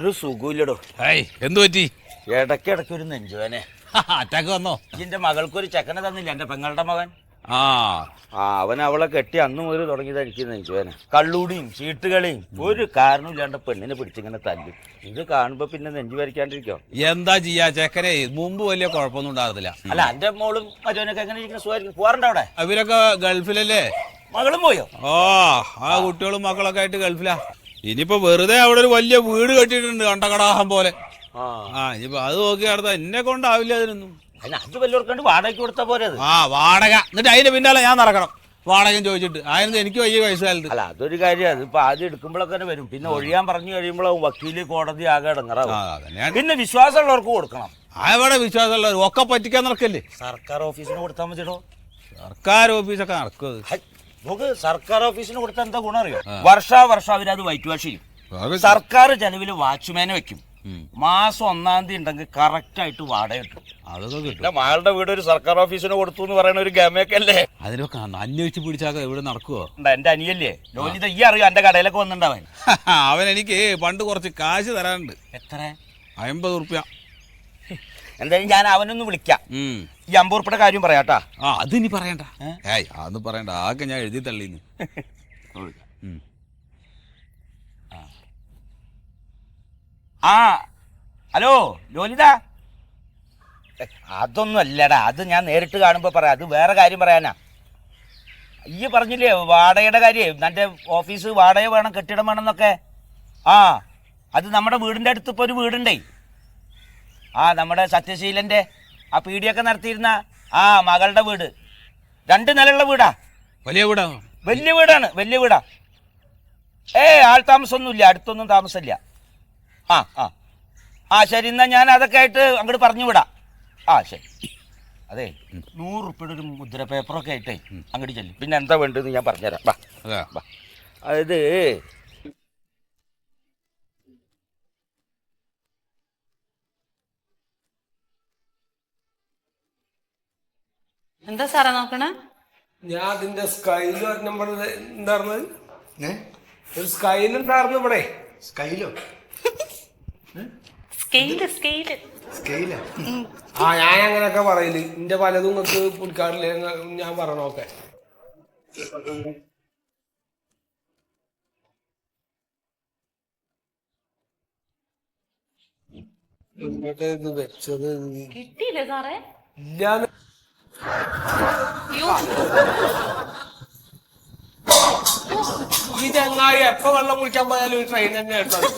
ഒരു സുഖമില്ലടോ. എന്തു പറ്റി? ഇടയ്ക്കിടയ്ക്ക് ഒരു നെഞ്ചുവേനെ. അറ്റാക്ക് വന്നോ? എന്റെ മകൾക്കൊരു ചെക്കനെ തന്നില്ല, എന്റെ പെങ്ങളുടെ മകൻ. അവൻ അവളെ കെട്ടി അന്ന് മുതൽ തുടങ്ങിയതായിരിക്കും നെഞ്ചുവേന. കള്ളൂടിയും ചീട്ടുകളിയും ഒരു കാരണമില്ലാണ്ട് പെണ്ണിനെ പിടിച്ചിങ്ങനെ തല്ലും. ഇത് കാണുമ്പോ പിന്നെ നെഞ്ചു വരയ്ക്കാണ്ടിരിക്കോ? എന്താ ചെയ്യാ, ചെക്കനെ മുമ്പ് വലിയ കുഴപ്പമൊന്നും ഉണ്ടാകത്തില്ല. അല്ല, എന്റെ മോളും മറ്റവനൊക്കെ എങ്ങനെ ഇരിക്കുന്ന സുഖമായിരിക്കും. പോരണ്ട അവിടെ? അവരൊക്കെ ഗൾഫിലല്ലേ. മകളും പോയോ? ആ കുട്ടികളും മക്കളൊക്കെ ആയിട്ട് ഗൾഫിലാ. ഇനിയിപ്പോ വെറുതെ അവിടെ ഒരു വലിയ വീട് കെട്ടിയിട്ടുണ്ട് കണ്ടകടാഹം പോലെ. ഇനിയിപ്പോ അത് നോക്കി നടത്താൻ എന്നെ കൊണ്ടാവില്ല അതിനൊന്നും. അത് വല്ലവർക്കണ്ട് വാടകയ്ക്ക് കൊടുത്ത പോലെ. വാടക എന്നിട്ട് അതിന്റെ പിന്നാലെ ഞാൻ നടക്കണം വാടകം ചോദിച്ചിട്ട്. അതിന് എനിക്ക് വലിയ പൈസ. അല്ല, അതൊരു കാര്യമാണ്. ഇപ്പൊ ആദ്യം എടുക്കുമ്പോഴൊക്കെ തന്നെ വരും, പിന്നെ ഒഴിയാൻ പറഞ്ഞു കഴിയുമ്പോഴും വക്കീല് കോടതി ആകെ ഇടങ്ങറാവും. പിന്നെ വിശ്വാസമുള്ളവർക്ക് കൊടുക്കണം. അവിടെ വിശ്വാസമുള്ളവർ ഒക്കെ പറ്റിക്കാൻ നടക്കല്ലേ. സർക്കാർ ഓഫീസിന് കൊടുത്താൽ മതിയോ? സർക്കാർ ഓഫീസൊക്കെ നടക്കും. നമുക്ക് സർക്കാർ ഓഫീസിന് കൊടുത്താൽ എന്താ ഗുണം അറിയോ? വർഷാവർഷം അവരത് വൈറ്റ് വാഷ് ചെയ്യും. സർക്കാർ ചെലവില് വാച്ച്മാനെ വെക്കും. മാസം 1-ാം തീയതി ഉണ്ടെങ്കിൽ കറക്റ്റ് ആയിട്ട് വാടക കിട്ടും. അതൊക്കെ കിട്ടും. മകളുടെ വീട് ഒരു സർക്കാർ ഓഫീസിന് കൊടുത്തു എന്ന് പറയുന്ന ഒരു ഗമയൊക്കെ അല്ലേ? അതിനൊക്കെ അന്വേഷിച്ച് പിടിച്ചാൽ ഇവിടെ നടക്കുവോ? എന്റെ അനിയല്ലേ ലോലിത, ഈ അറിയോ? എന്റെ കടയിലൊക്കെ വന്നിട്ടുണ്ടാവൻ. അവൻ എനിക്ക് പണ്ട് കുറച്ച് കാശ് തരാനുണ്ട്. എത്ര? 50 ഉറുപ്പ്യ. എന്തായാലും ഞാൻ അവനൊന്ന് വിളിക്കാം. ഈ 50 ഉറുപ്പിയുടെ കാര്യം പറയാട്ടാ. അത് ഇനി പറയണ്ട. അതൊന്നും പറയണ്ട, ആകെ ഞാൻ എഴുതി തള്ളിന്ന്. ഹലോ ലോലിത, അതൊന്നും അല്ലടാ, അത് ഞാൻ നേരിട്ട് കാണുമ്പോ പറയാം. അത് വേറെ കാര്യം പറയാനാ. ഈ പറഞ്ഞില്ലേ വാടകയുടെ കാര്യം, എൻ്റെ ഓഫീസ് വാടക വേണം, കെട്ടിടം വേണം എന്നൊക്കെ. അത് നമ്മുടെ വീടിൻ്റെ അടുത്ത് ഇപ്പോൾ ഒരു വീടുണ്ടേ. നമ്മുടെ സത്യശീലൻ്റെ ആ പീടിയൊക്കെ നടത്തിയിരുന്ന മകളുടെ വീട്. 2 നിലയുള്ള വീടാ. വലിയ വീടാ? വലിയ വീടാണ്, വലിയ വീടാ. ആൾ താമസമൊന്നുമില്ല, അടുത്തൊന്നും താമസമില്ല. ശരി, എന്നാ ഞാൻ അതൊക്കെ ആയിട്ട് അങ്ങോട്ട് പറഞ്ഞു വിടാം. ശരി. അതെ, 100 ഉറുപ്പിയുടെ ഒരു മുദ്ര പേപ്പറൊക്കെ ആയിട്ടേ അങ്ങോട്ട് ചെല്ലും. പിന്നെ എന്താ വേണ്ടതെന്ന് ഞാൻ പറഞ്ഞുതരാം. അതായത് എന്താ സാറേ നോക്കണേ? ഞാൻ അതിന്റെ സ്കൈലോ നമ്പർ ഉണ്ടായിരുന്നത്, ഒരു സ്കൈൽ ഉണ്ടായിരുന്നു ഇവിടെ. സ്കൈലോ? ഞാൻ അങ്ങനെയൊക്കെ പറയല്. എന്റെ പലതും നിങ്ങൾക്ക് പുൽക്കാറില്ലേ ഞാൻ പറഞ്ഞോക്കെ. ഇത് വെച്ചത് കിട്ടിയില്ലേ സാറേ? ഇല്ല. ഈ ചങ്ങായി എപ്പോ വെള്ളം കുടിക്കാൻ പോയാലും ട്രെയിൻ തന്നെ എടുത്തത്.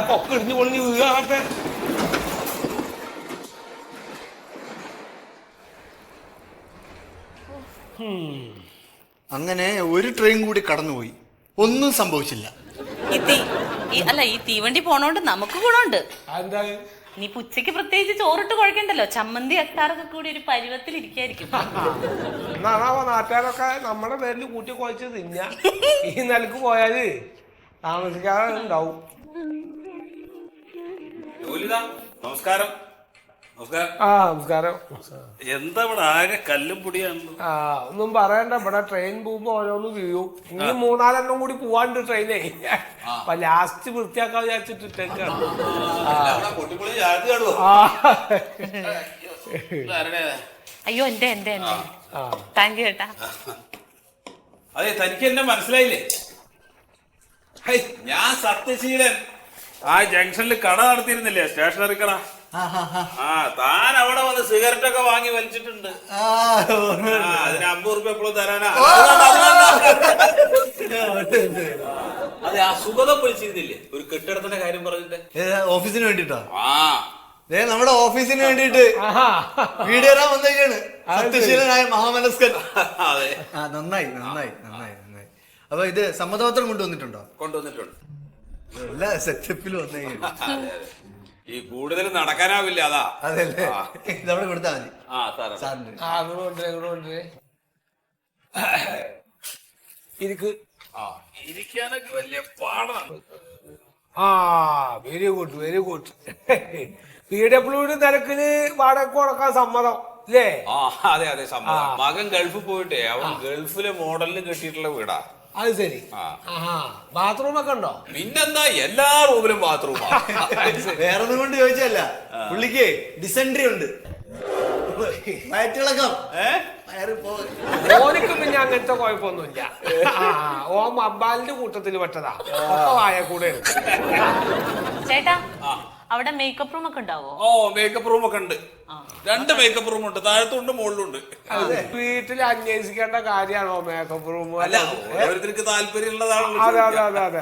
കൊക്കെ ഇടിഞ്ഞു പൊളിഞ്ഞ് വീഴാട്ടെ. അങ്ങനെ ഒരു ട്രെയിൻ കൂടി കടന്നുപോയി, ഒന്നും സംഭവിച്ചില്ല. ഈ തീവണ്ടി പോണോണ്ട് നമുക്ക് ഗുണമുണ്ട്. നീ ഉച്ചയ്ക്ക് പ്രത്യേകിച്ച് ചോറിട്ട് കുഴക്കണ്ടല്ലോ. ചമ്മന്തി അച്ചാറൊക്കെ കൂടി ഒരു പരുവത്തിൽ ഇരിക്കായിരിക്കും. നാട്ടുകാരൊക്കെ നമ്മുടെ പേരിൽ കൂട്ടി കുഴച്ച് തിന്ന ഈ നിലക്ക് പോയാല് താമസിക്കാതെ ഉണ്ടാവും. നമസ്കാരം. നമസ്കാരം. എന്താ ഇവിടെ ആകെ കല്ലും പൊടിയാണല്ലോ. ഒന്നും പറയണ്ട, ഇവിടെ ട്രെയിൻ പോകുമ്പോ ഓരോന്ന് വീഴും. ഇനി 3-4 കൂടി പോവാണ്ട് ട്രെയിനേ. അപ്പൊ ലാസ്റ്റ് വൃത്തിയാക്കാൻ വിചാരിച്ചിട്ടേക്കാണ്. അയ്യോ എന്റെ താങ്ക് യു ചേട്ടാ. അതെ, തനിക്ക് എന്നെ മനസ്സിലായില്ലേ? ഞാൻ സത്യശീലൻ. ജംഗ്ഷനിൽ കട നടത്തിയിരുന്നില്ലേ, സ്റ്റേഷനറി കട. താൻ അവിടെ വന്ന് സിഗരറ്റ് ഒക്കെ വാങ്ങി വലിച്ചിട്ടുണ്ട്. അതിന് 50 ഉറുപ്പ്യ എപ്പോഴും തരാനാ. അതെ, സുഗതം വിളിച്ചിരുന്നില്ലേ ഒരു കെട്ടിടത്തിന്റെ കാര്യം പറഞ്ഞിട്ട്? ഓഫീസിന് വേണ്ടിട്ടോ? നമ്മുടെ ഓഫീസിന് വേണ്ടിട്ട് വീഡിയോ തരാൻ വന്നേക്കാണ് സത്യശീലനായ മഹാമനസ്കൻ. നന്നായി നന്നായി നന്നായി നന്നായി. അപ്പൊ ഇത് സമ്മതപത്രം കൊണ്ടുവന്നിട്ടുണ്ടോ? കൊണ്ടുവന്നിട്ടുണ്ട്. എല്ലാ സെറ്റപ്പിലും വന്നേക്കാണ്. ഈ കൂടുതൽ നടക്കാനാവില്ല, അതാ. അതല്ലേ, ഇതവിടെ കൊടുത്താ മതി. ഇരിക്കാനൊക്കെ വലിയ പാടാണ്. Very good very good. PWD നിരക്കിന് വാടക കൊടുക്കാൻ സമ്മതം. അല്ലേ? ആ അതെ അതെ സമ്മതം. മകൻ ഗൾഫിൽ പോയിട്ടേ അവൻ ഗൾഫിലെ മോഡലിന് കെട്ടിയിട്ടുള്ള വീടാ. അത് ശരി. ബാത്റൂം ഒക്കെ ഉണ്ടോ? പിന്നെന്താ, എല്ലാ റൂമിലും ബാത്റൂമാ. വേറൊന്നും കൊണ്ട് ചോദിച്ചല്ല, പുള്ളിക്ക് ഡിസെൻട്രി ഉണ്ട്, വയറ്റിളക്കം. ഓനിക്ക് പിന്നെ അങ്ങനത്തെ കുഴപ്പമൊന്നുമില്ല. ഓ അബ്ബാലിന്റെ കൂട്ടത്തിൽ പെട്ടതാ, ഒക്കെ വായ കൂടെ. ചേട്ടാ അവിടെ മേക്കപ്പ് റൂം ഒക്കെ ഉണ്ടാവോ? ഓ മേക്കപ്പ് റൂം ഒക്കെ ഉണ്ട്. 2 മേക്കപ്പ് റൂം ഉണ്ട്, താഴത്തുണ്ട് മുകളിലുണ്ട്. വീട്ടിൽ അന്വേഷിക്കേണ്ട കാര്യമാണോ മേക്കപ്പ് റൂം? അല്ല, ഓരോരുത്തർക്ക് താല്പര്യമുള്ളതാണല്ലോ. അതെ അതെ അതെ അതെ.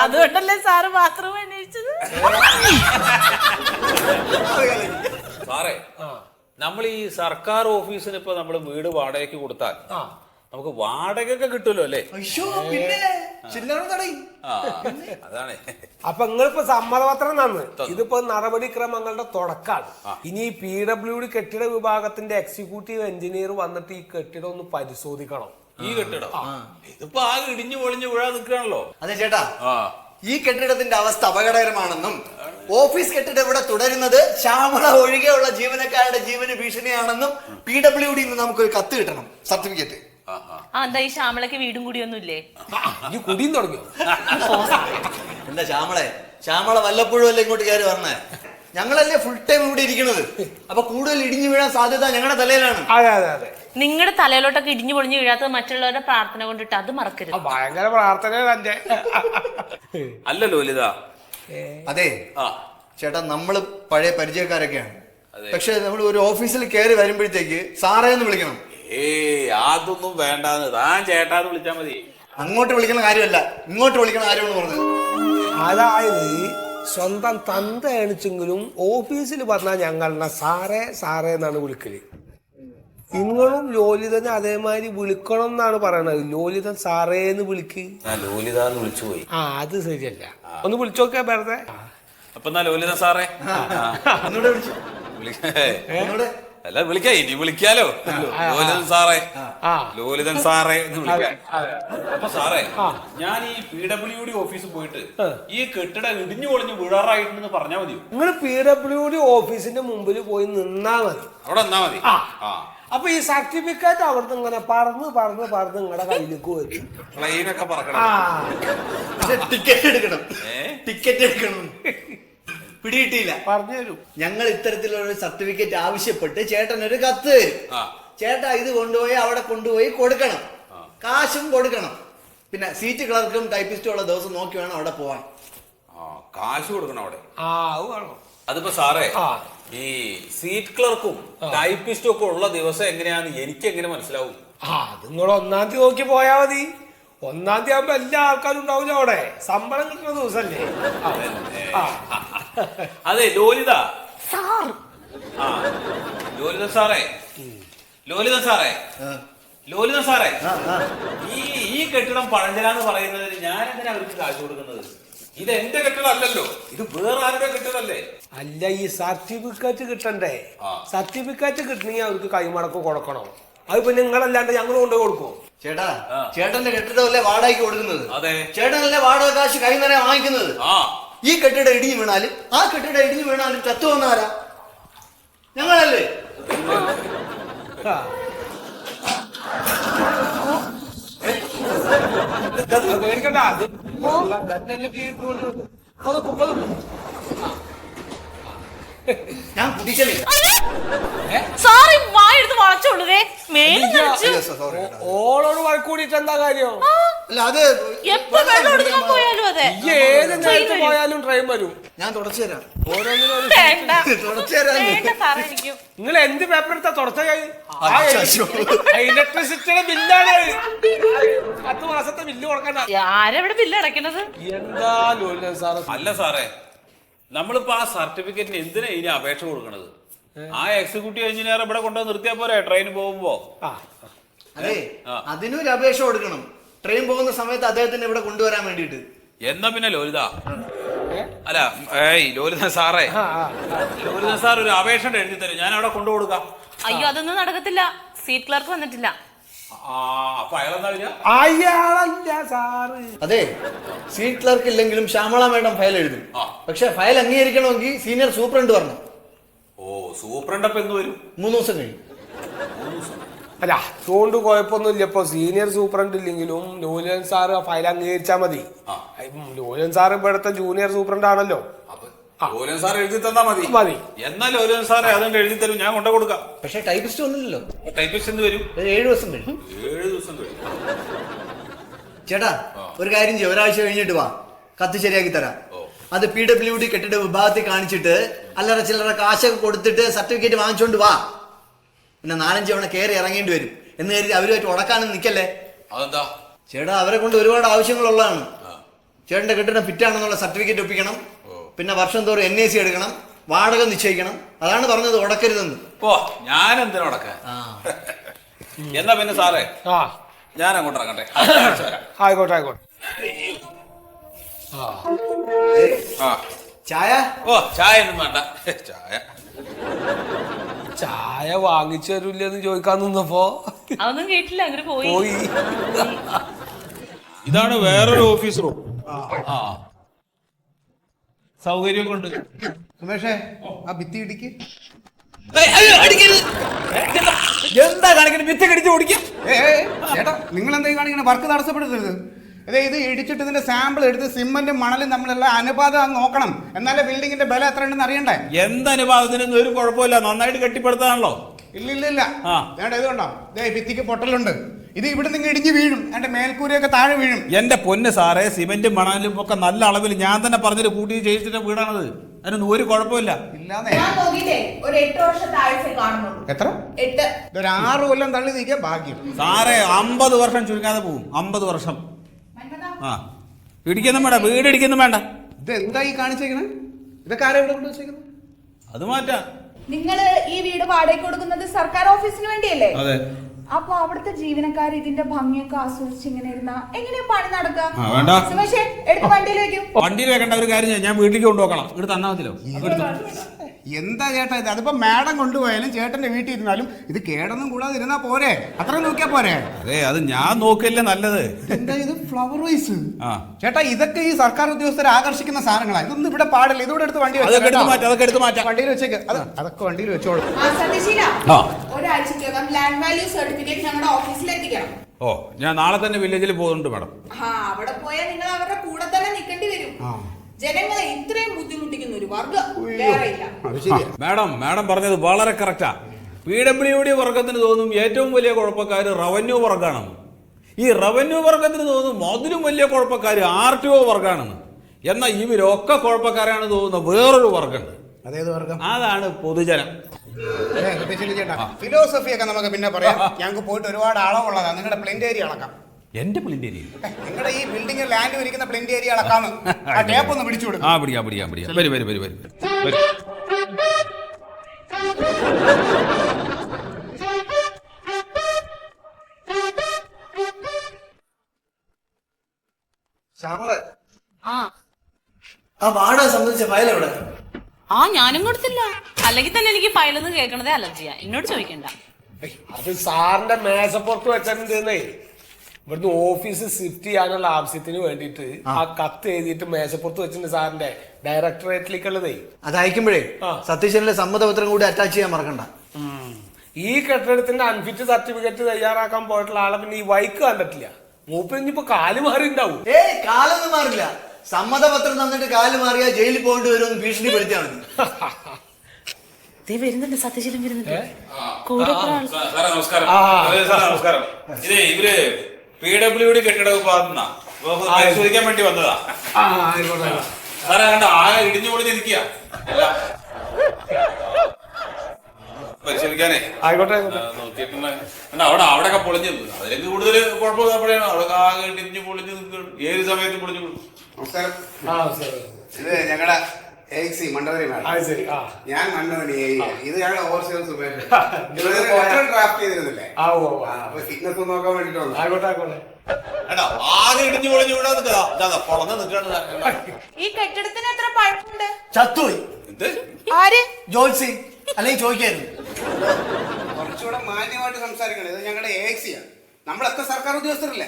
അതുകൊണ്ടല്ലേ സാറ് ബാത്റൂം അന്വേഷിച്ചത്. സാറേ, നമ്മൾ ഈ സർക്കാർ ഓഫീസിന് ഇപ്പൊ നമ്മള് വീട് വാടകയ്ക്ക് കൊടുത്താൽ നമുക്ക് വാടകയൊക്കെ കിട്ടുമല്ലോ അല്ലേ? പിന്നെ അതാണ്. അപ്പൊ നിങ്ങളിപ്പോ സമ്മതപത്രം തന്ന്, ഇതിപ്പോ നടപടിക്രമങ്ങളുടെ തുടക്കാണ്. ഇനി ഈ PWD കെട്ടിട വിഭാഗത്തിന്റെ എക്സിക്യൂട്ടീവ് എഞ്ചിനീയർ വന്നിട്ട് ഈ കെട്ടിടം ഒന്ന് പരിശോധിക്കണം. ഈ കെട്ടിടം ഇതിപ്പോ ആകെ ഇടിഞ്ഞു പൊളിഞ്ഞു വീഴാൻ നിൽക്കുകയാണല്ലോ. അതെ ചേട്ടാ, ഈ കെട്ടിടത്തിന്റെ അവസ്ഥ അപകടകരമാണെന്നും ഓഫീസ് കെട്ടിടം ഇവിടെ തുടരുന്നത് ശ്യാമള ഒഴികെയുള്ള ജീവനക്കാരുടെ ജീവന് ഭീഷണിയാണെന്നും PWD നമുക്കൊരു കത്ത് കിട്ടണം, സർട്ടിഫിക്കറ്റ്. എന്താ ഈ ശ്യാമളക്ക് വീടും കൂടിയൊന്നും ഇല്ലേ? ഈ കുടിയും തുടങ്ങിയോ? എന്താ ശ്യാമള വല്ലപ്പോഴും അല്ലേ ഇങ്ങോട്ട് കയറി വരണേ? ഞങ്ങളല്ലേ ഫുൾ ടൈം ഇവിടെ ഇരിക്കുന്നത്. അപ്പൊ കൂടുതൽ ഇടിഞ്ഞു വീഴാൻ സാധ്യത ഞങ്ങളുടെ തലയിലാണ്. അതെ അതെ അതെ. നിങ്ങളുടെ തലയിലോട്ടൊക്കെ ഇടിഞ്ഞു പൊളിഞ്ഞു വീഴാത്തത് മറ്റുള്ളവരുടെ പ്രാർത്ഥന കൊണ്ടിട്ട് അത് മറക്കരുത്. ഭയങ്കര പ്രാർത്ഥന തന്നെ. അല്ലല്ലോ ലളിത. അതെ ചേട്ടാ, നമ്മള് പഴയ പരിചയക്കാരൊക്കെയാണ്. പക്ഷെ നമ്മൾ ഒരു ഓഫീസിൽ കയറി വരുമ്പോഴത്തേക്ക് സാറേ എന്ന് വിളിക്കണം. അതൊന്നും വേണ്ടാന്ന്, താൻ ചേട്ടാന്ന് വിളിച്ചാ മതി. അങ്ങോട്ട് വിളിക്കുന്ന കാര്യമല്ല, ഇങ്ങോട്ട് വിളിക്കുന്ന കാര്യമെന്ന് പറഞ്ഞത്. അതായത് സ്വന്തം തന്ത എണിച്ചെങ്കിലും ഓഫീസിൽ പറഞ്ഞാൽ ഞങ്ങളുടെ സാറേ സാറേ എന്നാണ് വിളിക്കല്. നിങ്ങളും ലോലിതനെ അതേമാതിരി വിളിക്കണം എന്നാണ് പറയണത്. ലോലിതൻ സാറേന്ന് വിളിക്ക്. ലോലിതാന്ന് വിളിച്ചുപോയി. അത് ശരിയല്ല, ഒന്ന് വിളിച്ചോക്കാ വെറുതെ. അപ്പൊ എന്നാ ലോലിത സാറേ അല്ല വിളിക്കാ, ഇനി വിളിക്കാലോ. ലോലിതൻ സാറേ, ലോലിതൻ സാറേ എന്ന് വിളിക്കാം. അപ്പൊ സാറേ, ഞാൻ ഈ PWD ഓഫീസിൽ പോയിട്ട് ഈ കെട്ടിടം ഇടിഞ്ഞു പൊളിഞ്ഞു വീഴാറായിട്ടുണ്ടെന്ന് പറഞ്ഞാൽ മതിയോ? നിങ്ങൾ PWD ഓഫീസിന്റെ മുമ്പിൽ പോയി നിന്നാ മതി, അവിടെ നിന്നാ മതി. അപ്പൊ ഈ സർട്ടിഫിക്കറ്റ് അവിടുന്ന് ഇങ്ങനെ പറന്ന് പറന്ന് പറന്ന് നിങ്ങളുടെ കയ്യിലേക്ക് വരും. പ്ലെയിനൊക്കെ പറക്കണം. ടിക്കറ്റ് എടുക്കണം, ടിക്കറ്റ് എടുക്കണം. പിടികിട്ടിയില്ല, പറഞ്ഞു തരും. ഞങ്ങൾ ഇത്തരത്തിലുള്ള സർട്ടിഫിക്കറ്റ് ആവശ്യപ്പെട്ട് ചേട്ടൻ ഒരു കത്ത് തരും. ചേട്ടാ ഇത് കൊണ്ടുപോയി അവിടെ കൊണ്ടുപോയി കൊടുക്കണം, കാശും കൊടുക്കണം. പിന്നെ സീറ്റ് ക്ലർക്കും ടൈപ്പിസ്റ്റും ഉള്ള ദിവസം നോക്കി വേണം അവിടെ പോവാൻ. കാശ് കൊടുക്കണം അവിടെ. വേണം. അതിപ്പോ സാറേ, ഈ സീറ്റ് ക്ലർക്കും ടൈപ്പിസ്റ്റും ഒക്കെ ഉള്ള ദിവസം എങ്ങനെയാന്ന് എനിക്ക് എങ്ങനെ മനസ്സിലാവും? അത് നിങ്ങൾ 1-ാം തീയതി നോക്കി പോയാ മതി. 1-ാം തീയതി ആകുമ്പോ എല്ലാ ആൾക്കാരും ഉണ്ടാവില്ല അവിടെ, ശമ്പളം കിട്ടുന്ന ദിവസല്ലേ. അതെ ലോലിത, ലോലിത സാറേ, ലോലിത സാറേ, ലോലിത സാറേ, ഈ കെട്ടിടം പഴഞ്ചനാന്ന് പറയുന്നതിന് ഞാൻ എന്തിനാ അവർക്ക് കാശ് കൊടുക്കുന്നത്? ഇത് എന്റെ കെട്ടിടം അല്ലല്ലോ, ഇത് വേറെ ആരുടെ കെട്ടിടല്ലേ? അല്ല, ഈ സർട്ടിഫിക്കറ്റ് കിട്ടണ്ടേ? സർട്ടിഫിക്കറ്റ് കിട്ടണമെങ്കിൽ അവർക്ക് കൈമടക്ക് കൊടുക്കണം. അതിപ്പോ നിങ്ങളല്ലാണ്ട് ഞങ്ങൾ കൊണ്ടു കൊടുക്കും. ചേട്ടാ, ചേട്ടന്റെ കെട്ടിടമല്ലേ വാടകയ്ക്ക് കൊടുക്കുന്നത്? അതെ, ചേട്ടനല്ലേ വാടക കാശ് കൈ നിറയെ വാങ്ങിക്കുന്നത്. ഈ കെട്ടിടം ഇടിഞ്ഞു വീണാലും ആ കെട്ടിടം ഇടിഞ്ഞു വീണാലും ചത്തു വന്നാരാ? ഞങ്ങളല്ലേ. ഞാൻ കുടിക്കലില്ല. സോറി, വായെടുത്ത് വളച്ചോളൂതേ. ഓളോട് വഴക്കൂടിയിട്ട് എന്താ കാര്യം? അല്ല, അത് എപ്പോ വെള്ളം എടുക്കാൻ പോയാലും അതെ, ഏത് നേരത്ത് പോയാലും ട്രെയിൻ വരും. ഞാൻ തുടച്ചു തരാം. നിങ്ങൾ എന്ത് പേപ്പർ എടുത്താ തുടച്ച? ഇലക്ട്രിസിറ്റിയുടെ ബില്ലാണ്, 10 മാസത്തെ ബില്ല് കൊടുക്കണ്ട. ആരെവിടെ ബില്ല് അടയ്ക്കണത്? എന്താ ലോലിതൻ സാറേ? അല്ല സാറേ, നമ്മളിപ്പോ ആ സർട്ടിഫിക്കറ്റിന് എന്തിനാ ഇനി അപേക്ഷ കൊടുക്കണത്? ആ എക്സിക്യൂട്ടീവ് എഞ്ചിനീയർ ഇവിടെ കൊണ്ടുവന്ന് നിർത്തിയാ പോരെ ട്രെയിൻ പോകുമ്പോ? അതെ, അതിനൊരു അപേക്ഷ കൊടുക്കണം. ട്രെയിൻ പോകുന്ന സമയത്ത് അദ്ദേഹത്തിന് ഇവിടെ കൊണ്ടുവരാൻ വേണ്ടിട്ട്. എന്നാ പിന്നെ ലോലിത, അല്ല ലോലിത സാറേ, ലോലിത സാർ ഒരു അപേക്ഷ എഴുതി തരും, ഞാൻ അവിടെ കൊണ്ടുകൊടുക്കാം. അയ്യോ, അതൊന്നും നടക്കത്തില്ല. സീറ്റ് ക്ലർക്ക് വന്നിട്ടില്ല. അപ്പൊ അയാളെന്താ വരിക? അയാളല്ല സാറ്. അതെ, സീറ്റ് ക്ലർക്ക് ഇല്ലെങ്കിലും ശ്യാമള മേഡം ഫയൽ എഴുതും. പക്ഷെ ഫയൽ അംഗീകരിക്കണമെങ്കിൽ സീനിയർ സൂപ്രണ്ട് പറഞ്ഞു. ഓ സൂപ്രണ്ട് അപ്പൊ എന്ന് വരും? 3 ദിവസം കഴിയും. അല്ല അതുകൊണ്ട് കുഴപ്പമൊന്നുമില്ല. ഇപ്പൊ സീനിയർ സൂപ്രണ്ട് ഇല്ലെങ്കിലും ലോലിതൻ സാറ് ആ ഫയൽ അംഗീകരിച്ചാൽ മതി. ലോലിതൻ സാറ് ഇവിടുത്തെ ജൂനിയർ സൂപ്രണ്ട് ആണല്ലോ. ലോലിതൻ സാർ എഴുതി തന്നാ മതി. മതി. എന്നാൽ ലോലിതൻ സാറെ അതുകൊണ്ട് എഴുതി തരും, ഞാൻ കൊണ്ടു കൊടുക്കാം. പക്ഷെ ടൈപ്പിസ്റ്റ് ഒന്നുമില്ലല്ലോ. ടൈപ്പിസ്റ്റ് എന്ന് വരും? 7 ദിവസം കഴിയും. 7 ദിവസം കഴിയും. ചേട്ടാ ഒരു കാര്യം ചെയ്യും, ഒരാഴ്ച കഴിഞ്ഞിട്ട് വാ, കത്ത് ശരിയാക്കി തരാം. അത് PWD കെട്ടിട വിഭാഗത്തിൽ കാണിച്ചിട്ട് അല്ലറ ചില്ലറ കാശൊക്കെ കൊടുത്തിട്ട് സർട്ടിഫിക്കറ്റ് വാങ്ങിച്ചോണ്ട് വാ. പിന്നെ 4-5 തവണ കയറി ഇറങ്ങേണ്ടി വരും എന്ന് കരുതി അവരുമായിട്ട് ഉടക്കാനും നിൽക്കല്ലേ. അതെന്താ? ചേട്ടാ അവരെ കൊണ്ട് ഒരുപാട് ആവശ്യങ്ങളുള്ളതാണ്. ചേട്ടന്റെ കെട്ടിടം ഫിറ്റാണെന്നുള്ള സർട്ടിഫിക്കറ്റ് ഒപ്പിക്കണം, പിന്നെ വർഷം തോറും NAC എടുക്കണം, വാടക നിശ്ചയിക്കണം. അതാണ് പറഞ്ഞത് ഉടക്കരുതെന്ന്. ഓ ഞാൻ എന്തിനാ ഉടക്കാൻ? എന്നാ പിന്നെ സാറേ ഞാൻ അങ്ങോട്ട് ഇറങ്ങട്ടെ. ആയിക്കോട്ടെ ആയിക്കോട്ടെ. ചായ? ഓ ചായ ഒന്നും വേണ്ട. ചായ വാങ്ങിച്ചു തരൂല്ലെന്ന് ചോദിക്കാൻ നിന്നപ്പോ അതൊന്നും കേട്ടില്ല, അങ്ങനെ പോയി. ഇതാണ് വേറൊരു ഓഫീസ് റൂം. സൗകര്യം കൊണ്ട്. സുമേഷേ ആ ഭിത്തി ഇടിക്ക്. എന്താ കാണിക്കുന്നത്? ഭിത്തി കടിച്ച് ഓടിക്കാം. ചേട്ടാ നിങ്ങൾ എന്താ കാണിക്കണേ? വർക്ക് തടസ്സപ്പെടുത്തരുത്. അതെ, ഇത് ഇടിച്ചിട്ട് ഇതിന്റെ സാമ്പിൾ എടുത്ത് സിമെന്റും മണലും തമ്മിലുള്ള അനുപാതം നോക്കണം. എന്നാലേ ബിൽഡിങ്ങിന്റെ ബലം എത്ര ഉണ്ടെന്ന് അറിയണ്ടേ. എന്ത് അനുപാതത്തിനൊന്നും ഒരു കുഴപ്പമില്ല, നന്നായിട്ട് കെട്ടിപ്പടുത്താണല്ലോ. ഇല്ല വേണ്ട, ഇത് കണ്ടോ, ഇതേ ഭിത്തിക്ക് പൊട്ടലുണ്ട്. ഇത് ഇവിടെ നിന്ന് ഇടിഞ്ഞ് വീഴും, എന്റെ മേൽക്കൂരയൊക്കെ താഴെ വീഴും. എന്റെ പൊന്ന് സാറേ, സിമെന്റും മണലും ഒക്കെ നല്ല അളവിൽ ഞാൻ തന്നെ പറഞ്ഞിട്ട് കൂട്ടി ചെയ്തിട്ട് വീടാണത്. അതിനൊന്നും ഒരു കുഴപ്പമില്ല. ഇല്ലാതെ ഒരു 8 വർഷത്തെ ആഴ്ച കാണുന്നുള്ളൂ. എത്ര? 8. ഒരു 6 കൊല്ലം തള്ളി നീക്കിയ ഭാഗ്യം. സാറേ 50 വർഷം ചുരുങ്ങാതെ പോവും. 50 വർഷം. ഇടിക്കൊന്നും വേണ്ട, വീട് ഇടിക്കൊന്നും വേണ്ട. ഇത് എന്താ ഈ കാണിച്ചേക്കണേ? ഇതൊക്കെ ആരാ ഇവിടെ കൊണ്ട് വെച്ചേക്കുന്നത്? അത് മാറ്റാം. നിങ്ങള് ഈ വീട് വാടകയ്ക്ക് കൊടുക്കുന്നത് സർക്കാർ ഓഫീസിന് വേണ്ടിയല്ലേ? അതെ. അപ്പൊ അവിടുത്തെ ജീവനക്കാർ ഇതിന്റെ ഭംഗിയൊക്കെ ആസ്വദിച്ച് ഇങ്ങനെ ഇരുന്നാ എങ്ങനെയാ പണി നടക്കുക? വേണ്ട. സുമേഷേ എടുത്ത് വണ്ടിയിൽ വെക്കും. വണ്ടിയിൽ വെക്കേണ്ട ഒരു കാര്യം ഞാൻ വീട്ടിലേക്ക് കൊണ്ടുപോക്കണം. ഇവിടെ തന്നാ മതിയല്ലോ. എന്താ ചേട്ടാ ഇത്? അതിപ്പോ മാഡം കൊണ്ടുപോയാലും ചേട്ടന്റെ വീട്ടിൽ ഇരുന്നാലും ഇത് കേടൊന്നും കൂടാതെ ഇരുന്നാ പോരെ? അത്ര നോക്കിയാ പോരെ? അതെ, അത് ഞാൻ നോക്കിയല്ലേ നല്ലത്. എന്താ ഇത് ഫ്ലവർ വൈസ്? ചേട്ടാ ഇതൊക്കെ ഈ സർക്കാർ ഉദ്യോഗസ്ഥരെ ആകർഷിക്കുന്ന സാധനങ്ങളാ. ഇതൊന്നും ഇവിടെ പാടില്ല. ഇതോടെ എടുത്ത് വണ്ടി അതൊക്കെ എടുത്ത് മാറ്റാം. വണ്ടിയിൽ വെച്ചേക്ക്. അതൊക്കെ വണ്ടിയിൽ വെച്ചോളൂ. സതീശീല, ഒരാഴ്ചക്കകം ലാൻഡ് വാല്യൂ സർട്ടിഫിക്കറ്റ് ഞങ്ങളുടെ ഓഫീസിൽ എത്തിക്കണം. ഓ ഞാൻ നാളെ തന്നെ വില്ലേജിൽ പോകുന്നുണ്ട് മാഡം. അവിടെ പോയാൽ നിങ്ങൾ അവരുടെ കൂടെ തന്നെ നിൽക്കേണ്ടി വരും. ജനങ്ങളെ ഇത്രയും ബുദ്ധിമുട്ടിക്കുന്ന ഒരു വർഗം വേറെ ഇല്ല. മാഡം പറഞ്ഞത് വളരെ കറക്റ്റാ. PWD വർഗത്തിന് തോന്നും ഏറ്റവും വലിയ കുഴപ്പക്കാര് റവന്യൂ വർഗാണെന്ന്. ഈ റവന്യൂ വർഗത്തിന് തോന്നും അതിലും വലിയ കുഴപ്പക്കാര് RTO വർഗാണെന്ന്. എന്നാൽ ഇവരൊക്കെ കുഴപ്പക്കാരാണ് തോന്നുന്ന വേറൊരു വർഗമുണ്ട്. അതേത് വർഗം? അതാണ് പൊതുജനം. ചേട്ടാ ഫിലോസഫി ഒക്കെ നമുക്ക് പിന്നെ പറയാം. ഞങ്ങൾക്ക് പോയിട്ട് ഒരുപാട് അളവുള്ളതാണ്. നിങ്ങളുടെ പ്ലിന്റ് ഏരിയ അളക്കാം. എന്റെ പ്ലിന്റ് ഏരിയ? നിങ്ങളുടെ ഈ ബിൽഡിംഗ് ലാൻഡ് ഇരിക്കുന്ന പ്ലിന്റ് ഏരിയ അളക്കാന്ന്. ആ ടേപ്പ് ഒന്ന് പിടിച്ചു കൊടുക്കും. പിടിക്കാം. വരും. ആ വാടക സംബന്ധിച്ച ഫയൽ എവിടെ? ഞാനും കൊടുത്തില്ല. അല്ലെങ്കിൽ തന്നെ എനിക്ക് ഫയലൊന്നും കേൾക്കണതേ അലർജിയാ. എന്നോട് ചോദിക്കണ്ട. അത് സാറിന്റെ മേശപ്പുറത്ത് വെച്ചിട്ടുണ്ടെന്നേ. ഇവിടുന്ന് ഓഫീസ് ഷിഫ്റ്റ് ചെയ്യാനുള്ള ആവശ്യത്തിന് വേണ്ടിയിട്ട് ആ കത്ത് എഴുതിയിട്ട് മേശപ്പുറത്ത് വെച്ചിട്ടുണ്ട് സാറിന്റെ ഡയറക്ടറേറ്റിലേക്കുള്ളതേ. അത് അയക്കുമ്പോഴേ സതീശന്റെ സമ്മതപത്രം കൂടി അറ്റാച്ച് ചെയ്യാൻ മറക്കണ്ട. ഈ കെട്ടിടത്തിന്റെ അൺഫിറ്റ് സർട്ടിഫിക്കറ്റ് തയ്യാറാക്കാൻ പോയിട്ടുള്ള ആളെ പിന്നെ ഈ വൈക്ക് കണ്ടിട്ടില്ല. മൂപ്പിനിപ്പോ കാല് മാറി ഉണ്ടാവും. കാലൊന്നും മാറില്ല. സമ്മതപത്രം തന്നിട്ട് കാല് മാറിയാ ജയിലിൽ പോകേണ്ടി വരുമെന്ന് ഭീഷണിപ്പെടുത്തിയാ മതി. വരുന്നുണ്ട്, സത്യശീലം വരുന്നുണ്ട്. കൂടെ നമസ്കാരം. ഇവര് PWD കെട്ടിട വിഭാഗം പരിശോധിക്കാൻ വേണ്ടി വന്നതാ. സാറേ കണ്ട ആകെ ഇടിഞ്ഞു പൊളിഞ്ഞിരിക്കുക. പരിശോധിക്കാനേ നോക്കിയിട്ടുണ്ട്. അവിടെയൊക്കെ പൊളിഞ്ഞു. അതിലേക്ക് കൂടുതൽ കുഴപ്പമില്ല. അവിടെ ആകെ ഇടിഞ്ഞു പൊളിഞ്ഞു നിൽക്കണം. ഏത് സമയത്തും പൊളിഞ്ഞു. നമസ്കാരം. ഇത് ഞങ്ങളുടെ AXC മണ്ഡലി മാഡം. ഞാൻ മണ്ഡലി. ഇത് ഞങ്ങളുടെ ഓവർസീർ സുമേഷ്. ഡ്രാഫ്റ്റ് ചെയ്തിരുന്നില്ലേ? അപ്പൊ ഫിറ്റ്നസ് നോക്കാൻ വേണ്ടിട്ട് ആകെ ഇടിഞ്ഞു പൊളിഞ്ഞു വിടാ പൊളന്ന് നിൽക്കാണ്. ഈ കെട്ടിടത്തിന് എത്ര പഴക്കമുണ്ട്? ചത്തുപോയി. ആര്? ജോത്സി അല്ലെങ്കിൽ ചോദിക്കായിരുന്നു. കുറച്ചുകൂടെ മാന്യമായിട്ട് സംസാരിക്കണം. ഇത് ഞങ്ങളുടെ AXC ആണ്. നമ്മളൊക്കെ സർക്കാർ ഉദ്യോഗസ്ഥരല്ലേ?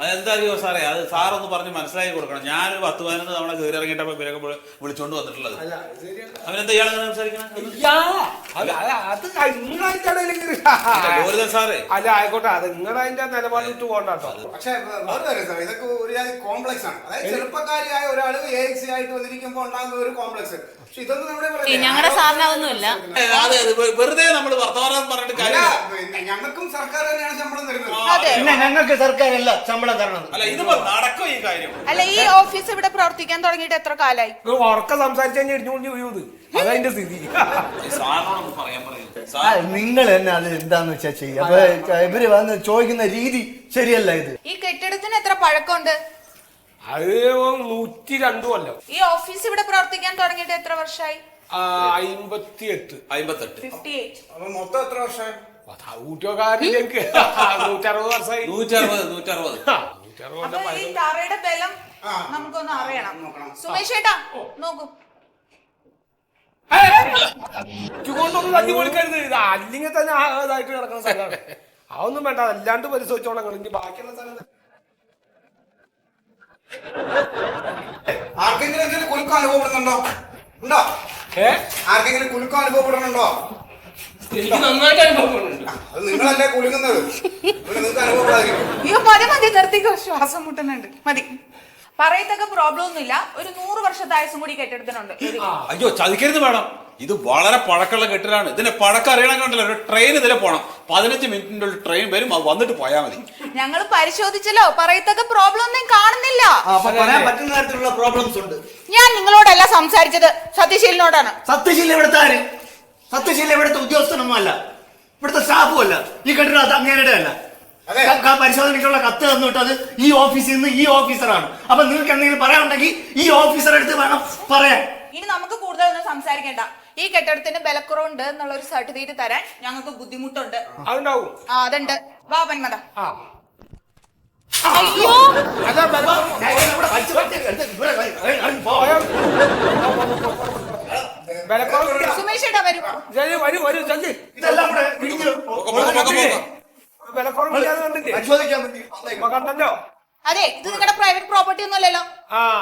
അതെന്താ സാറേ, അത് സാറൊന്ന് പറഞ്ഞ് മനസ്സിലാക്കി കൊടുക്കണം. ഞാനൊരു 10-15 തവണ കയറി ഇറങ്ങിയിട്ടപ്പോ ഇവരൊക്കെ വിളിച്ചോണ്ട് വന്നിട്ടുള്ളത്. അവനെന്താ ഇയാളെങ്ങനെ സംസാരിക്കണം? ലോലിതൻ സാറേ, അല്ല ആയിക്കോട്ടെ, അത് നിങ്ങളുടെ അതിന്റെ നിലപാട് വിട്ട് പോകണ്ടോ. പക്ഷെ ഇതൊക്കെ ഒരു കോംപ്ലക്സ് ആണ്. അതായത് ചെറുപ്പക്കാരിയായ ഒരാള് AXC ആയിട്ട് വന്നിരിക്കുമ്പോ ഉണ്ടാകുന്ന ഒരു കോംപ്ലക്സ്. പക്ഷെ ഇതൊന്നും ഞങ്ങളുടെ സാറിന് അതൊന്നുമില്ല. വെറുതെ നമ്മൾ വർത്തമാനം പറഞ്ഞിട്ട് കാര്യമില്ല. ഞങ്ങൾക്കും സർക്കാർ തന്നെയാണ് ശമ്പളം തരുന്നത്. പിന്നെ ഞങ്ങൾക്ക് സർക്കാരല്ല ശമ്പളം തരണം. അല്ല, ഇതിപ്പോ നടക്കും ഈ കാര്യം. അല്ല, ഈ ഓഫീസ് ഇവിടെ പ്രവർത്തിക്കാൻ തുടങ്ങിയിട്ട് എത്ര കാലായി? ഉറക്കം സംസാരിച്ചു കഴിഞ്ഞാൽ ഇടിഞ്ഞു വീഴുന്നത് അതതിന്റെ സ്ഥിതി. സാറിനോടൊന്ന് പറയാൻ പറയും. നിങ്ങൾ തന്നെ അത് എന്താന്ന് വെച്ചാ ചെയ്യാം. ഇവര് വന്ന് ചോദിക്കുന്ന രീതി ശരിയല്ല. ഇത് ഈ കെട്ടിടത്തിന് എത്ര പഴക്കമുണ്ട്? അത് 102 കൊല്ലം. ഈ ഓഫീസ് ഇവിടെ പ്രവർത്തിക്കാൻ തുടങ്ങിയിട്ട് എത്ര വർഷമായി? 58. 58. അപ്പൊ മൊത്തം എത്ര വർഷം? ഊറ്റോക്കാരിലേക്ക് 160 വർഷമായി. 160. അപ്പൊ ഈ തറയുടെ ബലം നമുക്കൊന്ന് അറിയണം. സുമേഷ് ചേട്ടാ നോക്കൂ. കൊണ്ടൊന്നും തല്ലി കൊടുക്കരുത്. ഇത് അല്ലെങ്കിൽ തന്നെ ഇതായിട്ട് കിടക്കുന്ന സ്ഥലമാണ്. അതൊന്നും വേണ്ട, അല്ലാണ്ട് പരിശോധിച്ചോളാം. ഇനി ബാക്കിയുള്ള സ്ഥലം ആർക്കെങ്കിലും കുലുക്കം അനുഭവപ്പെടുന്നുണ്ടോ? ഉണ്ടോ? ആർക്കെങ്കിലും കുലുക്കം അനുഭവപ്പെടുന്നുണ്ടോ? എനിക്ക് നന്നായിട്ട് അനുഭവപ്പെടുന്നുണ്ട്. അത് നിങ്ങളല്ലേ കുലുങ്ങുന്നത്. നിങ്ങൾക്ക് അനുഭവപ്പെടാതിരിക്കും. അയ്യോ മതി മതി, നിർത്തിക്കോ, ശ്വാസം മുട്ടുന്നുണ്ട്, മതി. പറയത്തക്ക പ്രോബ്ലം ഒന്നുമില്ല. ഒരു 100 വർഷത്തെ ആയുസും കൂടി കെട്ടിടത്തിനുണ്ട്. അയ്യോ ചതിക്കരുത് മേഡം, ഇത് വളരെ പഴക്കമുള്ള കെട്ടിടാണ്. ഇതിന്റെ പഴക്കം അറിയണം കണ്ടല്ലോ. ഒരു ട്രെയിൻ ഇതിലെ പോണം. 15 മിനിറ്റിന്റെ ഉള്ളിൽ ട്രെയിൻ വരും, വന്നിട്ട് പോയാൽ മതി. ഞങ്ങൾ പരിശോധിച്ചല്ലോ, പറയത്തക്ക പ്രോബ്ലം ഒന്നും കാണുന്നില്ല. പറയാൻ പറ്റുന്ന തരത്തിലുള്ള പ്രോബ്ലംസ് ഉണ്ട്. ഞാൻ നിങ്ങളോടല്ല സംസാരിച്ചത്, സത്യശീലനോടാണ്. സത്യശീല ഇവിടുത്തെ ആര്? സത്യശീല ഇവിടുത്തെ ഉദ്യോഗസ്ഥനൊന്നും അല്ല, ഇവിടുത്തെ സ്റ്റാഫും അല്ല, ഈ കെട്ടിടം അങ്ങേരുടെ അല്ല. പരിശോധനയ്ക്കുള്ള കത്ത് തന്നിട്ട് അത് ഈ ഓഫീസിൽ നിന്ന് ഈ ഓഫീസറാണ്. അപ്പൊ നിങ്ങൾക്ക് എന്തെങ്കിലും പറയാനുണ്ടെങ്കിൽ ഈ ഓഫീസറെ അടുത്ത് വേണം പറയാൻ. ഇനി നമുക്ക് കൂടുതലൊന്നും സംസാരിക്കേണ്ട. ഈ കെട്ടിടത്തിന് ബലക്കുറവുണ്ട് എന്നുള്ള ഒരു സർട്ടിഫിക്കറ്റ് തരാൻ ഞങ്ങൾക്ക് ബുദ്ധിമുട്ടുണ്ട്. അതുണ്ടാവും. അതുണ്ട്. വാ പന്മത. അയ്യോ സുമേഷ് ചേട്ടാ വരൂ. ഇതെല്ലാം കൂടെ ഇടിഞ്ഞ് പരിശോധിക്കാൻ വേണ്ടി കണ്ടല്ലോ. അതെ, ഇത് നിങ്ങളുടെ പ്രൈവറ്റ് പ്രോപ്പർട്ടി ഒന്നുമല്ലല്ലോ.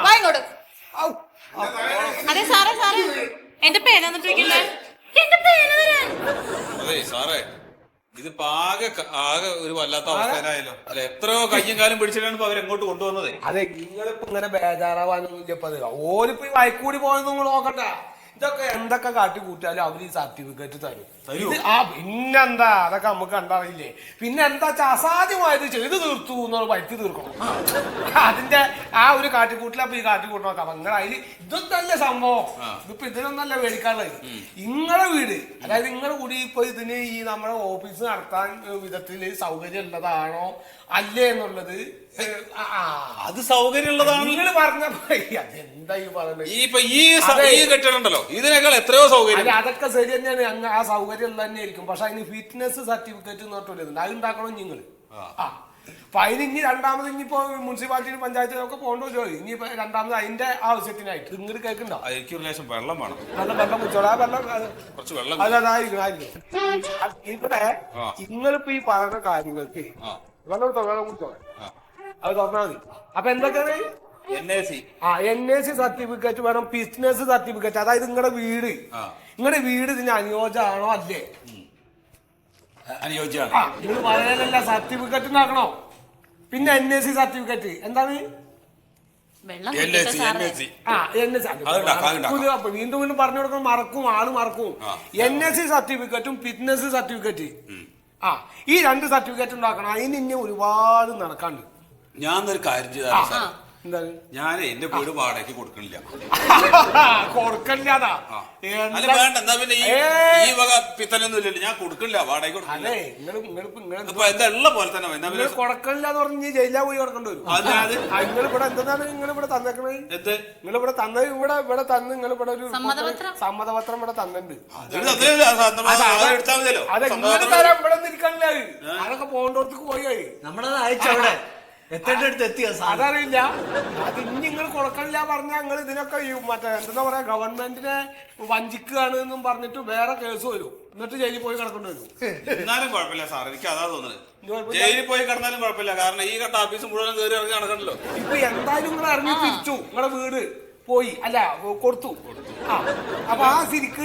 വാ ഇങ്ങോട്ട്. അതെ സാറേ, എന്റെ പേര് തന്നിട്ടിരിക്കില്ലേ? എന്റെ പേര് തരാൻ. അതെ സാറേ, ഇതിപ്പോ ആകെ ഒരു വല്ലാത്ത അവസ്ഥയിലായല്ലോ. അല്ല, എത്രയോ കയ്യും കാലും പിടിച്ചിട്ടാണ് ഇപ്പൊ അവരെങ്ങോട്ട് കൊണ്ടുവന്നത്. അതെ, നിങ്ങളിപ്പോ ഇങ്ങനെ ബേജാറാവാനൊന്നും ഇല്ലപ്പോ. ഓരിപ്പോ ഈ വയക്കൂടി പോയെന്ന് നിങ്ങൾ നോക്കണ്ട. ഇതൊക്കെ എന്തൊക്കെ കാട്ടി കൂട്ടിയാലും അവര് ഈ സർട്ടിഫിക്കറ്റ് തരും. പിന്നെന്താ, അതൊക്കെ നമുക്ക് കണ്ടറിയില്ലേ. പിന്നെ എന്താ വെച്ചാൽ അസാധ്യമായത് ചെയ്ത് തീർത്തു എന്നുള്ള വരുത്തി തീർക്കണം. അതിന്റെ ആ ഒരു കാട്ടിക്കൂട്ടിലപ്പൊ ഈ കാട്ടിക്കൂട്ടണം. അപ്പൊ നിങ്ങൾ അതില് ഇതൊന്നല്ല സംഭവം. ഇതിപ്പോ ഇതിനൊന്നല്ല മേടിക്കാനുള്ളത്. നിങ്ങളെ വീട്, അതായത് നിങ്ങളുടെ കൂടി ഇപ്പൊ ഇതിന് ഈ നമ്മുടെ ഓഫീസ് നടത്താൻ വിധത്തില് സൗകര്യം ഉള്ളതാണോ അല്ലേ എന്നുള്ളത് അത് സൗകര്യമുള്ളതാണ്. നിങ്ങൾ പറഞ്ഞപ്പോ അതെന്താ ഈ പറയുന്നത്? ഈ കെട്ടിടമുണ്ടല്ലോ, ഇതിനേക്കാൾ എത്രയോ സൗകര്യം. അതൊക്കെ ശരി തന്നെയാണ്. ആ സൗകര്യം തന്നെ ആയിരിക്കും. പക്ഷെ അതിന് ഫിറ്റ്നസ് സർട്ടിഫിക്കറ്റ് എന്ന് പറഞ്ഞില്ല, അത് ഉണ്ടാക്കണം നിങ്ങൾ. അപ്പൊ അതിന് ഇനി രണ്ടാമത് ഇനിയിപ്പോ മുനിസിപ്പാലിറ്റി പഞ്ചായത്തിലൊക്കെ പോകേണ്ട ജോലി ഇനിയിപ്പോ രണ്ടാമത് അതിന്റെ ആവശ്യത്തിനായിട്ട് ഇങ്ങോട്ട് കേൾക്കണ്ടോ? വെള്ളം വേണം. വെള്ളം കുടിച്ചോളാം. കുറച്ച് വെള്ളം അതായിരിക്കും. ഇവിടെ നിങ്ങളിപ്പോ ഈ പറയുന്ന കാര്യങ്ങൾക്ക് വെള്ളം കുടിച്ചോളാം. അത് തുറന്നാൽ മതി. അപ്പൊ എന്തൊക്കെയാണ്? NAC സർട്ടിഫിക്കറ്റ് വേണം, ഫിറ്റ്നസ് സർട്ടിഫിക്കറ്റ്. അതായത് നിങ്ങളുടെ വീട് ഇതിന് അനുയോജ്യമാണോ അല്ലേ? അനുയോജ്യമാണ്. നിങ്ങൾ പറയാനല്ല, സർട്ടിഫിക്കറ്റ് ഉണ്ടാക്കണോ. പിന്നെ NAC സർട്ടിഫിക്കറ്റ് എന്താണ്? വീണ്ടും വീണ്ടും പറഞ്ഞു കൊടുക്കണം, ആള് മറക്കും. NAC സർട്ടിഫിക്കറ്റും ഫിറ്റ്നസ് സർട്ടിഫിക്കറ്റ്. ഈ 2 സർട്ടിഫിക്കറ്റ് ഉണ്ടാക്കണം. അതിന് ഇനി ഒരുപാട് നടക്കാണ്ട്. ഞാനൊരു കാര്യം ചെയ്താ, എന്താണ്? ഞാൻ എന്റെ വീട് വാടകയ്ക്ക് കൊടുക്കണില്ല. കൊടുക്കണ്ടാ അല്ല വേണ്ട, എന്നാ പിന്നെ ഈ വക പിത്തനൊന്നും ഇല്ലല്ലോ, ഞാൻ കൊടുക്കണില്ല, വാടകയ്ക്ക് കൊടുക്കില്ല. എന്താ ഉള്ള പോലെ തന്നെ കൊടുക്കണില്ലാന്ന് പറഞ്ഞ് ജയിലാ പോയി കൊടുക്കേണ്ടി വരും. നിങ്ങളിവിടെ എന്താണ് നിങ്ങളിവിടെ തന്നേക്കണത്? നിങ്ങളിവിടെ തന്നത് ഇവിടെ തന്ന് നിങ്ങളിവിടെ ഒരു സമ്മതപത്രം ഇവിടെ തന്നിട്ടുണ്ട്. അതെ, ഇവിടെ ഇരിക്കണില്ല. അതൊക്കെ പോകേണ്ടോടത്തേക്ക് പോയി നമ്മളത് അയച്ചവിടെ എത്തേണ്ടടുത്ത് എത്തിയ അതറിയില്ല. അത് ഇനി നിങ്ങൾ കൊടുക്കണില്ല പറഞ്ഞാൽ ഞങ്ങൾ ഇതിനൊക്കെ മറ്റേ എന്താ പറയാ ഗവൺമെന്റിനെ വഞ്ചിക്കുകയാണ് എന്നും പറഞ്ഞിട്ട് വേറെ കേസ് വരും. എന്നിട്ട് ജയിലിൽ പോയി കിടക്കേണ്ടി വരും. എന്നാലും കുഴപ്പമില്ല സാർ, എനിക്ക് അതാ തോന്നുന്നത്. ജയിലിൽ പോയി കിടന്നാലും കുഴപ്പമില്ല, കാരണം ഈ കട്ട ഓഫീസ് മുഴുവൻ കയറി ഇറങ്ങി നടക്കണ്ടല്ലോ. ഇപ്പൊ എന്തായാലും നിങ്ങൾ ഇറങ്ങി തിരിച്ചു, നിങ്ങളുടെ വീട് പോയി അല്ല കൊടുത്തു. അപ്പൊ ആ ശരിക്ക്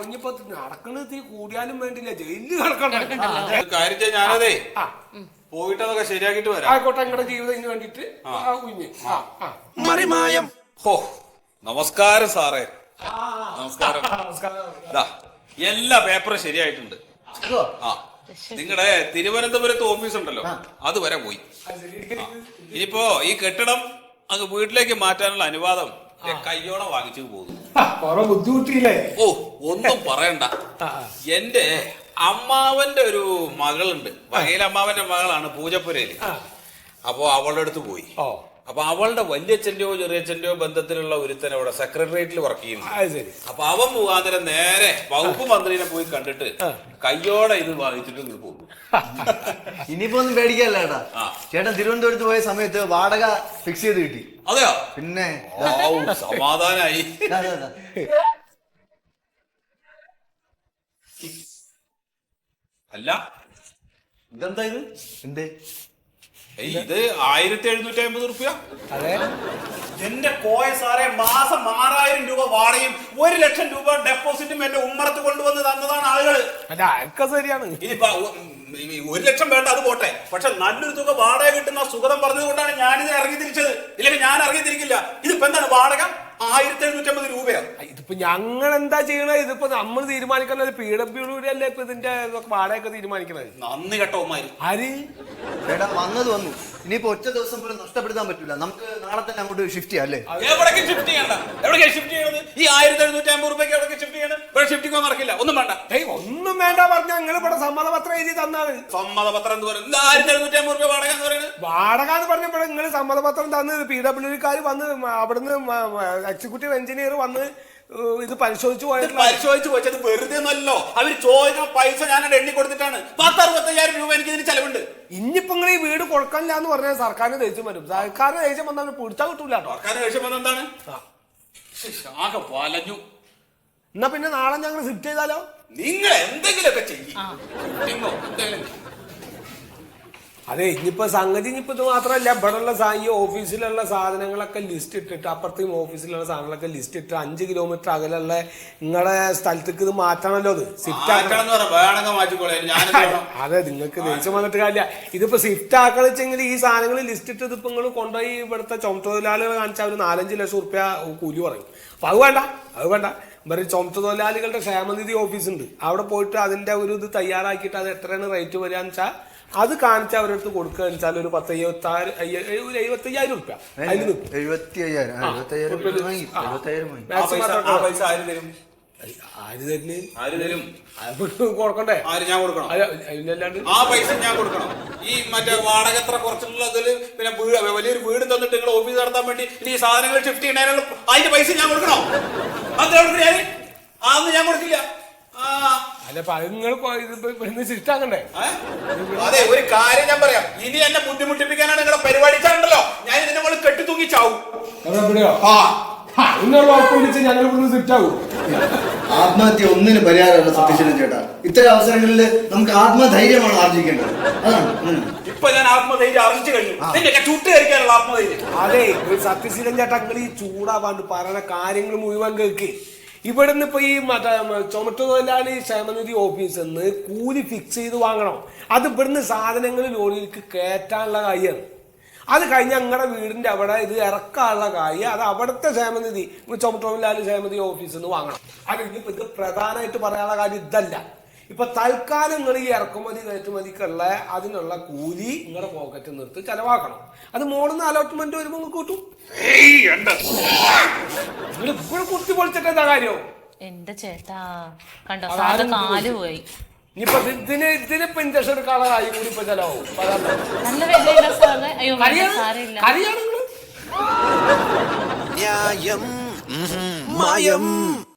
ഇനിയിപ്പോ നടക്കണത് കൂടിയാലും വേണ്ടില്ല, ജയിലിൽ കിടക്കണ്ട. കാര്യം ചെയ്യാൻ ഞാനതേ പോയിട്ട് അതൊക്കെ ശരിയാക്കിട്ട് വരാം. ആയിക്കോട്ടെ, നിങ്ങളുടെ ജീവിതത്തിന് വേണ്ടിട്ട് മറിമായം. ഓ നമസ്കാരം സാറേ. നമസ്കാരം. എല്ലാ പേപ്പറും ശരിയായിട്ടുണ്ട്. ആ നിങ്ങളുടെ തിരുവനന്തപുരത്ത് ഓഫീസ് ഉണ്ടല്ലോ, അത് വരെ പോയി. ഇനിയിപ്പോ ഈ കെട്ടിടം അങ്ങ് വീട്ടിലേക്ക് മാറ്റാനുള്ള അനുവാദം കയ്യോടെ വാങ്ങിച്ചു പോകുന്നു. ബുദ്ധിമുട്ടില്ലേ? ഓ ഒന്നും പറയണ്ട. എന്റെ അമ്മാവന്റെ ഒരു മകളുണ്ട്, വകയിലമ്മാവന്റെ മകളാണ് പൂജപ്പുരയില്. അപ്പൊ അവളുടെ അടുത്ത് പോയി. അപ്പൊ അവളുടെ വല്യച്ഛന്റെയോ ചെറിയച്ഛന്റെയോ ബന്ധത്തിലുള്ള ഒരുത്തൻ അവിടെ സെക്രട്ടേറിയറ്റിൽ വർക്ക് ചെയ്യുന്നു. അപ്പൊ അവൻ മുഖാന്തരം നേരെ വകുപ്പ് മന്ത്രിനെ പോയി കണ്ടിട്ട് കയ്യോടെ ഇത് വാങ്ങിച്ചിട്ട് പോകും. ഇനിയിപ്പോ ഒന്നും പേടിക്കല്ല ചേട്ടാ. ചേട്ടൻ തിരുവനന്തപുരത്ത് പോയ സമയത്ത് വാടക ഫിക്സ് ചെയ്ത് കിട്ടി. അതെയോ? പിന്നെ സമാധാനായി. അല്ല ഇതെന്താ ഇത്? എന്തേ ഇത് 1750 റുപ്യ. എന്റെ കോയ സാറേ, മാസം 6000 രൂപ വാടകയും 1 ലക്ഷം രൂപ ഡെപ്പോസിറ്റും എന്റെ ഉമ്മറത്ത് കൊണ്ടുവന്ന് തന്നതാണ് ആളുകള്. ശരിയാണ്. ഇനിയിപ്പോ 1 ലക്ഷം വേണ്ട, അത് പോട്ടെ. പക്ഷെ നല്ലൊരു തുക വാടക കിട്ടുന്ന സുഗതം പറഞ്ഞത് കൊണ്ടാണ് ഞാനിത് ഇറങ്ങി തിരിച്ചത്. ഇല്ലെങ്കിൽ ഞാൻ ഇറങ്ങി തിരിക്കില്ല. ഇതിപ്പോ എന്താണ് വാടക 1750 രൂപയാണ്. ഇതിപ്പോ ഞങ്ങൾ എന്താ ചെയ്യണത്? ഇതിപ്പോ നമ്മൾ തീരുമാനിക്കുന്നത് PWD അല്ലേ ഇപ്പൊ ഇതിന്റെ വാടകയൊക്കെ തീരുമാനിക്കണത്. നന്ദി കേട്ടോമാര്. ആര് ചേട്ടാ വന്നത് വന്നു. ഇനിയിപ്പോ ഒറ്റ ദിവസം പോലും നഷ്ടപ്പെടുത്താൻ പറ്റില്ല. നമുക്ക് നാളെ തന്നെ അങ്ങോട്ട് ഷിഫ്റ്റ് ചെയ്യാം അല്ലേ? എവിടേക്ക് ഷിഫ്റ്റ് ചെയ്യണ്ട. എവിടേക്ക് ഷിഫ്റ്റ് ചെയ്യണത്? ഈ 1750 രൂപയ്ക്ക് എവിടേക്ക് ഷിഫ്റ്റ് ചെയ്യണം? ഇവിടെ ഷിഫ്റ്റിംഗ് നടക്കില്ല. ഒന്നും വേണ്ട. ഒന്നും വേണ്ട പറഞ്ഞ ഞങ്ങൾ ഇവിടെ സമ്മതപത്രം എഴുതി തന്നാണ്. സമ്മതപത്രം എന്ന് പറയുന്നത് 1750 രൂപ വാടക എന്ന് പറയുന്നത്. വാടക എന്ന് പറഞ്ഞപ്പോൾ നിങ്ങൾ സമ്മതപത്രം തന്ന് PWDക്കാർ വന്ന് അവിടുന്ന് എക്സിക്യൂട്ടീവ് എഞ്ചിനീയർ വന്ന് ഇത് പരിശോധിച്ചു പോയത് വെറുതെ നല്ലോ. അവർ ചോദിക്കുന്ന പൈസ ഞാൻ എണ്ണി കൊടുത്തിട്ടാണ്. 10,65,000 രൂപ എനിക്ക് ഇതിന് ചെലവുണ്ട്. ഇനിയിപ്പോ നിങ്ങൾ ഈ വീട് കൊടുക്കണില്ല എന്ന് പറഞ്ഞാൽ സർക്കാരിന് ദേഷ്യം വരും. സർക്കാരിന് ദേഷ്യം വന്നാൽ പിടിച്ചാൽ കിട്ടൂല. സർക്കാരിന് ദേഷ്യം വന്ന എന്താണ്? ആകെ വലഞ്ഞു. എന്നാ പിന്നെ നാളെ ഞങ്ങൾ ഷിഫ്റ്റ് ചെയ്താലോ? നിങ്ങൾ എന്തെങ്കിലുമൊക്കെ ചെയ്യും. അതെ, ഇനിയിപ്പോ സംഗതി ഇനിയിപ്പോ ഇത് മാത്രമല്ല, ഇവിടെയുള്ള ഈ ഓഫീസിലുള്ള സാധനങ്ങളൊക്കെ ലിസ്റ്റ് ഇട്ടിട്ട്, അപ്പുറത്തേയും ഓഫീസിലുള്ള സാധനങ്ങളൊക്കെ ലിസ്റ്റ് ഇട്ട് 5 കിലോമീറ്റർ അകലുള്ള നിങ്ങളുടെ സ്ഥലത്തേക്ക് ഇത് മാറ്റണല്ലോ. അത് അതെ, നിങ്ങൾക്ക് ദേഷ്യം വന്നിട്ട് കാര്യമില്ല. ഇതിപ്പോ ഷിഫ്റ്റ് ആക്കണ വെച്ചെങ്കിൽ ഈ സാധനങ്ങൾ ലിസ്റ്റ് ഇട്ട് ഇതിപ്പോ നിങ്ങൾ കൊണ്ടുപോയി ഇവിടുത്തെ ചുമട്ടുതൊഴിലാളികൾ കാണിച്ചാൽ ഒരു 4-5 ലക്ഷം റുപ്യ കൂലി പറയും. അപ്പൊ അത് വേണ്ട. ഇവര് ചുമട്ടുതൊഴിലാളികളുടെ ക്ഷേമനിധി ഓഫീസുണ്ട്, അവിടെ പോയിട്ട് അതിന്റെ ഒരു ഇത് തയ്യാറാക്കിയിട്ട് അത് എത്രയാണ് റേറ്റ് വരികയെന്ന് വെച്ചാൽ അത് കാണിച്ച് അവരടുത്ത് കൊടുക്കുക വെച്ചാൽ ഒരു 75,000 റുപ്യ. കൊടുക്കണ്ടേ? അല്ലാണ്ട് ആ പൈസ ഞാൻ കൊടുക്കണം. ഈ മറ്റേ വാടക എത്ര കുറച്ചുള്ളതിൽ പിന്നെ വലിയൊരു വീട് തന്നിട്ട് നിങ്ങൾ ഓഫീസ് നടത്താൻ വേണ്ടി ഈ സാധനങ്ങൾ ഷിഫ്റ്റ് ചെയ്യുന്നതിനുള്ള അതിന്റെ പൈസ ഞാൻ കൊടുക്കണോ? അതൊന്നും ഞാൻ കൊടുക്കില്ല. അതെ, ഒരു കാര്യം ഞാൻ പറയാം. ഇനി എന്നെ ബുദ്ധിമുട്ടിപ്പിക്കാനാണ് നിങ്ങളുടെ പരിപാടി ഉണ്ടല്ലോ, ഞാൻ ഇതിനെ പോലെ കെട്ടിത്തൂങ്ങി ചാവും. ആത്മഹത്യ ഒന്നിനും പരിഹാരമല്ല സത്യശീലൻ ചേട്ടാ. ഇത്തരം അവസരങ്ങളിൽ നമുക്ക് ആത്മധൈര്യമാണ് ആർജിക്കേണ്ടത്. അതാണ് ഇപ്പൊ ഞാൻ ആത്മധൈര്യം ആർജിച്ചു കഴിഞ്ഞു. നിന്റെ ചുട്ടുകരിക്കാനുള്ള ആത്മധൈര്യം. അതെ, സത്യശീലൻ ചേട്ടാ, ഈ ചൂടാവാണ്ട് പറയുന്ന കാര്യങ്ങൾ മുഴുവൻ കേൾക്ക്. ഇവിടുന്ന് ഇപ്പൊ ഈ മറ്റേ ചുമട്ടുതൊഴിലാളി ക്ഷേമനിധി ഓഫീസിൽ നിന്ന് കൂലി ഫിക്സ് ചെയ്ത് വാങ്ങണം. അത് ഇവിടുന്ന് സാധനങ്ങൾ ലോറിയിലേക്ക് കയറ്റാനുള്ള കാര്യമാണ്. അത് കഴിഞ്ഞ് ഞങ്ങളുടെ വീടിന്റെ അവിടെ ഇത് ഇറക്കാനുള്ള കാര്യം അത് അവിടുത്തെ ക്ഷേമനിധി ചുമട്ടുതൊഴിലാളി ക്ഷേമനിധി ഓഫീസിൽ നിന്ന് വാങ്ങണം. അത് ഇനിയിപ്പോ ഇത് പ്രധാനമായിട്ട് പറയാനുള്ള കാര്യം ഇതല്ല. ഇപ്പൊ തൽക്കാലം നിങ്ങൾ ഈ ഇറക്കുമതി കയറ്റുമതിക്കുള്ള അതിനുള്ള കൂലി നിങ്ങളുടെ പോക്കറ്റിൽ നിർത്തി ചെലവാക്കണം. അത് മോളിന്ന് അലോട്ട്മെന്റ് വരുമ്പോ നിങ്ങൾക്ക് കിട്ടും. നിങ്ങൾ ഇപ്പോഴും കുത്തി പൊളിച്ചിട്ട് എന്താ കാര്യം? എന്റെ ചേട്ടാ കണ്ടോ, സാറ് കാല് പോയി. ഇനിയിപ്പോ ഇതിനിപ്പോ ഇഞ്ചക്ഷൻ എടുക്കാനുള്ള കാര്യം കൂടി ഇപ്പൊ ചെലവാകും. നല്ല വിലയില്ല സാറ്. അയ്യോ സാരമില്ല. മായം